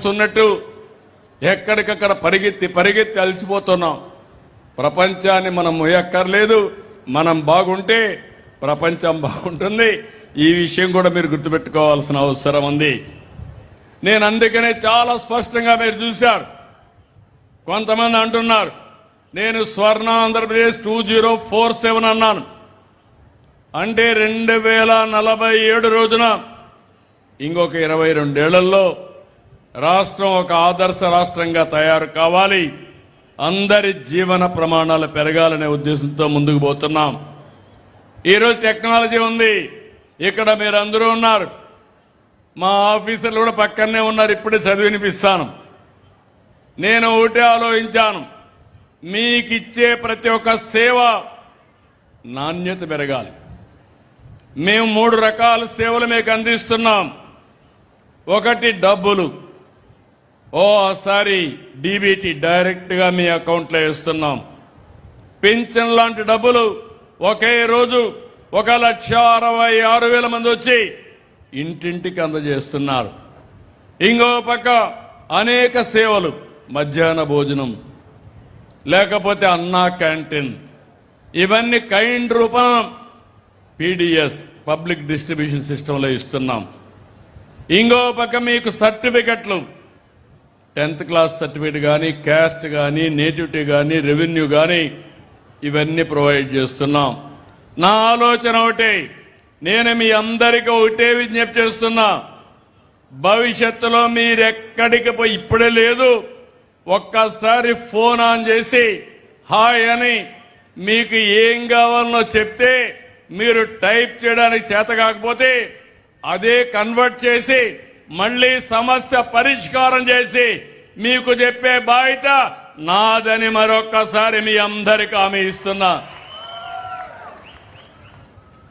వస్తున్నట్టు ఎక్కడికక్కడ పరిగెత్తి అలసిపోతున్నాం. ప్రపంచాన్ని మనం మోయక్కర్లేదు. మనం బాగుంటే ప్రపంచం బాగుంటుంది. ఈ విషయం కూడా మీరు గుర్తుపెట్టుకోవాల్సిన అవసరం ఉంది. నేను అందుకనే చాలా స్పష్టంగా మీరు చూశారు. కొంతమంది అంటున్నారు నేను స్వర్ణ ఆంధ్రప్రదేశ్ 2047 అన్నాను. అంటే 2047 రోజున ఇంకొక 22 ఏళ్లలో రాష్ట్రం ఒక ఆదర్శ రాష్ట్రంగా తయారు కావాలి. అందరి జీవన ప్రమాణాలు పెరగాలనే ఉద్దేశంతో ముందుకు పోతున్నాం. ఈరోజు టెక్నాలజీ ఉంది. ఇక్కడ మీరందరూ ఉన్నారు. మా ఆఫీసర్లు కూడా పక్కనే ఉన్నారు. ఇప్పుడే చదివి వినిపిస్తాను. నేను ఒకటే ఆలోచించాను, మీకిచ్చే ప్రతి ఒక్క సేవ నాణ్యత పెరగాలి. మేము 3 రకాల సేవలు మీకు అందిస్తున్నాం. ఒకటి డబ్బులు, ఓసారి డీబీటీ డైరెక్ట్ గా మీ అకౌంట్లో వేస్తున్నాం. పింఛన్ లాంటి డబ్బులు ఒకే రోజు 1,66,000 మంది వచ్చి ఇంటింటికి అందజేస్తున్నారు. ఇంకో పక్క అనేక సేవలు, మధ్యాహ్న భోజనం, లేకపోతే అన్నా క్యాంటీన్, ఇవన్నీ కైండ్ రూపం పీడీఎస్ పబ్లిక్ డిస్ట్రిబ్యూషన్ సిస్టంలో ఇస్తున్నాం. ఇంకో పక్క మీకు సర్టిఫికెట్లు, 10th క్లాస్ సర్టిఫికెట్ కానీ, క్యాస్ట్ కానీ, నేటివిటీ కానీ, రెవెన్యూ కానీ, ఇవన్నీ ప్రొవైడ్ చేస్తున్నాం. నా ఆలోచన ఒకటే, నేను మీ అందరికీ ఒకటే విజ్ఞప్తి చేస్తున్నా, భవిష్యత్తులో మీరెక్కడికి పోయి, ఇప్పుడే లేదు, ఒక్కసారి ఫోన్ ఆన్ చేసి హాయ్ అని మీకు ఏం కావాలనో చెప్తే మీరు టైప్ చేయడానికి చేత కాకపోతే అదే కన్వర్ట్ చేసి మళ్లీ సమస్య పరిష్కారం చేసి మీకు చెప్పే బాధ్యత నాదని మరొక్కసారి మీ అందరికీ హామీ ఇస్తున్నా.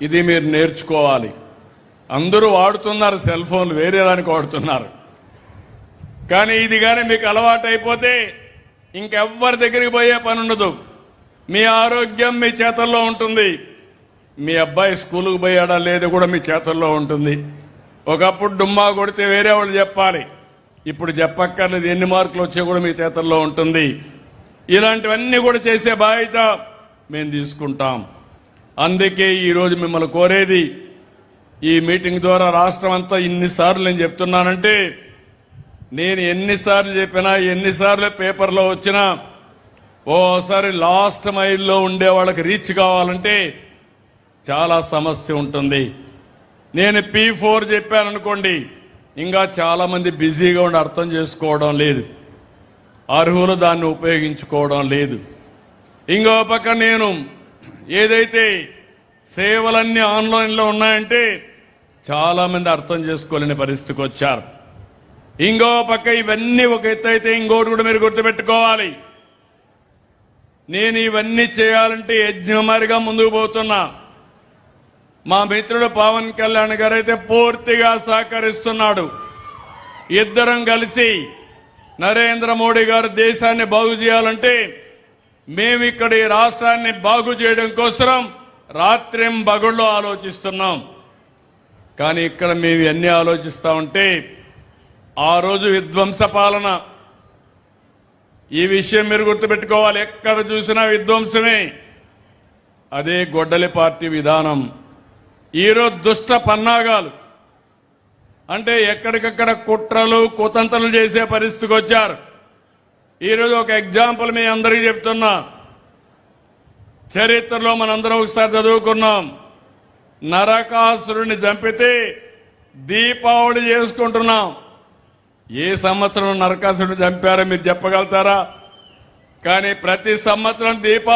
ఇది మీరు నేర్చుకోవాలి. అందరూ వాడుతున్నారు సెల్ ఫోన్లు, వేరే దానికి వాడుతున్నారు. కానీ ఇది కానీ మీకు అలవాటు అయిపోతే ఇంకెవ్వరి దగ్గరికి పోయే పని ఉండదు. మీ ఆరోగ్యం మీ చేతుల్లో ఉంటుంది. మీ అబ్బాయి స్కూలుకు పోయాడా లేదా కూడా మీ చేతుల్లో ఉంటుంది. ఒకప్పుడు డుమ్మా కొడితే వేరే వాళ్ళు చెప్పాలి, ఇప్పుడు చెప్పక్కర్లేదు. ఎన్ని మార్కులు వచ్చా కూడా మీ చేతుల్లో ఉంటుంది. ఇలాంటివన్నీ కూడా చేసే బాధ్యత మేము తీసుకుంటాం. అందుకే ఈరోజు మిమ్మల్ని కోరేది, ఈ మీటింగ్ ద్వారా రాష్ట్రం అంతా ఇన్నిసార్లు నేను చెప్తున్నానంటే, నేను ఎన్నిసార్లు చెప్పినా, ఎన్నిసార్లు పేపర్లో వచ్చినా, ఓసారి లాస్ట్ మైల్లో ఉండే వాళ్ళకి రీచ్ కావాలంటే చాలా సమస్య ఉంటుంది. నేను P4 చెప్పాననుకోండి, ఇంకా చాలా మంది బిజీగా ఉండి అర్థం చేసుకోవడం లేదు, అర్హులు దాన్ని ఉపయోగించుకోవడం లేదు. ఇంకో పక్క నేను ఏదైతే సేవలన్నీ ఆన్లైన్లో ఉన్నాయంటే చాలా మంది అర్థం చేసుకోలేని పరిస్థితికి వచ్చారు. ఇంకో పక్క ఇవన్నీ ఒక ఎత్తు అయితే ఇంకోటి కూడా మీరు గుర్తుపెట్టుకోవాలి. నేను ఇవన్నీ చేయాలంటే యజ్ఞమారిగా ముందుకు పోతున్నా. మా మిత్రుడు పవన్ కళ్యాణ్ గారు అయితే పూర్తిగా సహకరిస్తున్నాడు. ఇద్దరం కలిసి నరేంద్ర మోడీ గారు దేశాన్ని బాగు చేయాలంటే మేము ఇక్కడ ఈ రాష్ట్రాన్ని బాగు చేయడం కోసం రాత్రింబగళ్ళు ఆలోచిస్తున్నాం. కానీ ఇక్కడ మేము ఎన్ని ఆలోచిస్తా ఉంటే, ఆ రోజు విధ్వంస పాలన, ఈ విషయం మీరు గుర్తుపెట్టుకోవాలి. ఎక్కడ చూసినా విధ్వంసమే. అదే గొడ్డలి పార్టీ విధానం. ఈరోజు దుష్ట పన్నాగాలు, అంటే ఎక్కడికక్కడ కుట్రలు కుతంత్రాలు చేసే పరిస్థితికి వచ్చారు. ఈరోజు ఒక ఎగ్జాంపుల్ మీ అందరికీ చెప్తున్నా. చరిత్రలో మనందరం ఒకసారి చదువుకున్నాం. నరకాసురుడిని చంపితే దీపావళి చేసుకుంటున్నాం. ఏ సంవత్సరం నరకాసురుడిని చంపారో మీరు చెప్పగలుగుతారా? కానీ ప్రతి సంవత్సరం దీపావళి